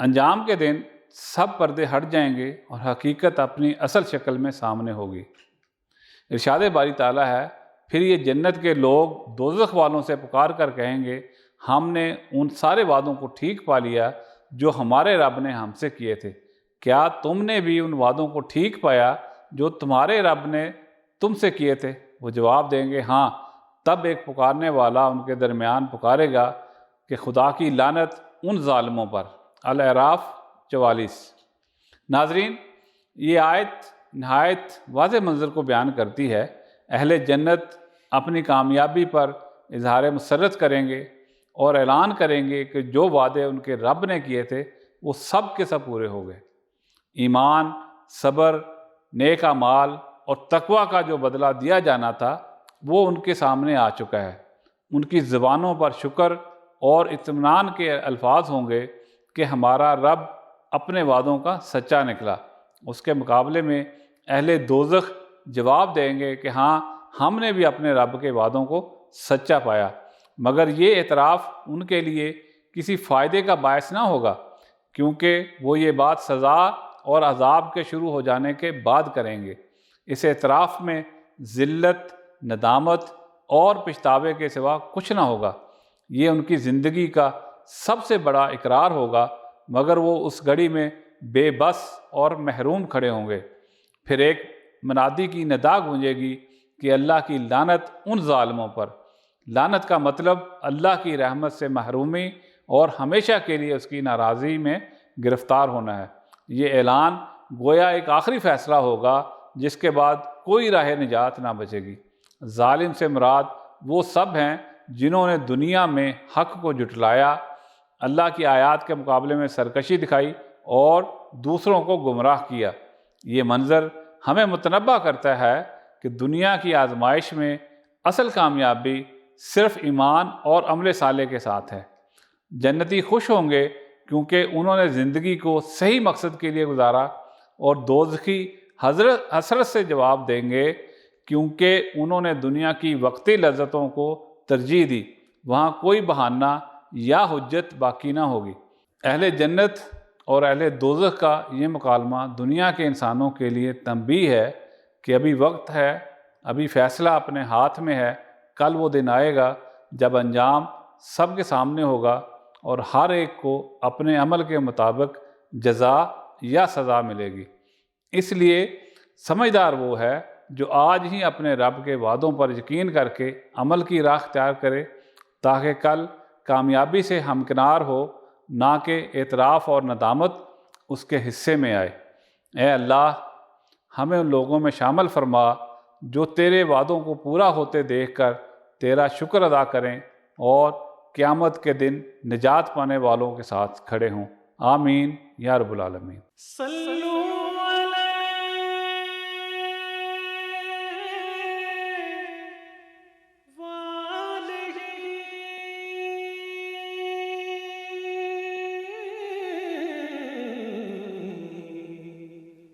انجام کے دن سب پردے ہٹ جائیں گے اور حقیقت اپنی اصل شکل میں سامنے ہوگی۔ ارشاد باری تعالیٰ ہے، پھر یہ جنت کے لوگ دوزخ والوں سے پکار کر کہیں گے، ہم نے ان سارے وعدوں کو ٹھیک پا لیا جو ہمارے رب نے ہم سے کیے تھے، کیا تم نے بھی ان وعدوں کو ٹھیک پایا جو تمہارے رب نے تم سے کیے تھے؟ وہ جواب دیں گے ہاں۔ تب ایک پکارنے والا ان کے درمیان پکارے گا کہ خدا کی لعنت ان ظالموں پر۔ الاعراف 44۔ ناظرین، یہ آیت نہایت واضح منظر کو بیان کرتی ہے۔ اہل جنت اپنی کامیابی پر اظہار مسرت کریں گے اور اعلان کریں گے کہ جو وعدے ان کے رب نے کیے تھے وہ سب کے سب پورے ہو گئے۔ ایمان، صبر، نیک اعمال اور تقوی کا جو بدلہ دیا جانا تھا وہ ان کے سامنے آ چکا ہے۔ ان کی زبانوں پر شکر اور اطمینان کے الفاظ ہوں گے کہ ہمارا رب اپنے وعدوں کا سچا نکلا۔ اس کے مقابلے میں اہل دوزخ جواب دیں گے کہ ہاں، ہم نے بھی اپنے رب کے وعدوں کو سچا پایا، مگر یہ اعتراف ان کے لیے کسی فائدے کا باعث نہ ہوگا، کیونکہ وہ یہ بات سزا اور عذاب کے شروع ہو جانے کے بعد کریں گے۔ اس اعتراف میں ذلت، ندامت اور پچھتاوے کے سوا کچھ نہ ہوگا۔ یہ ان کی زندگی کا سب سے بڑا اقرار ہوگا، مگر وہ اس گھڑی میں بے بس اور محروم کھڑے ہوں گے۔ پھر ایک منادی کی ندا گونجے گی کہ اللہ کی لعنت ان ظالموں پر۔ لعنت کا مطلب اللہ کی رحمت سے محرومی اور ہمیشہ کے لیے اس کی ناراضی میں گرفتار ہونا ہے۔ یہ اعلان گویا ایک آخری فیصلہ ہوگا جس کے بعد کوئی راہ نجات نہ بچے گی۔ ظالم سے مراد وہ سب ہیں جنہوں نے دنیا میں حق کو جھٹلایا، اللہ کی آیات کے مقابلے میں سرکشی دکھائی اور دوسروں کو گمراہ کیا۔ یہ منظر ہمیں متنبہ کرتا ہے کہ دنیا کی آزمائش میں اصل کامیابی صرف ایمان اور عمل صالح کے ساتھ ہے۔ جنتی خوش ہوں گے کیونکہ انہوں نے زندگی کو صحیح مقصد کے لیے گزارا، اور دوزخی حسرت سے جواب دیں گے کیونکہ انہوں نے دنیا کی وقتی لذتوں کو ترجیح دی۔ وہاں کوئی بہانہ یا حجت باقی نہ ہوگی۔ اہل جنت اور اہل دوزخ کا یہ مکالمہ دنیا کے انسانوں کے لیے تنبیہ ہے کہ ابھی وقت ہے، ابھی فیصلہ اپنے ہاتھ میں ہے۔ کل وہ دن آئے گا جب انجام سب کے سامنے ہوگا اور ہر ایک کو اپنے عمل کے مطابق جزا یا سزا ملے گی۔ اس لیے سمجھدار وہ ہے جو آج ہی اپنے رب کے وعدوں پر یقین کر کے عمل کی راہ اختیار کرے، تاکہ کل کامیابی سے ہمکنار ہو، نہ کہ اعتراف اور ندامت اس کے حصے میں آئے۔ اے اللہ، ہمیں ان لوگوں میں شامل فرما جو تیرے وعدوں کو پورا ہوتے دیکھ کر تیرا شکر ادا کریں اور قیامت کے دن نجات پانے والوں کے ساتھ کھڑے ہوں۔ آمین یا رب العالمین۔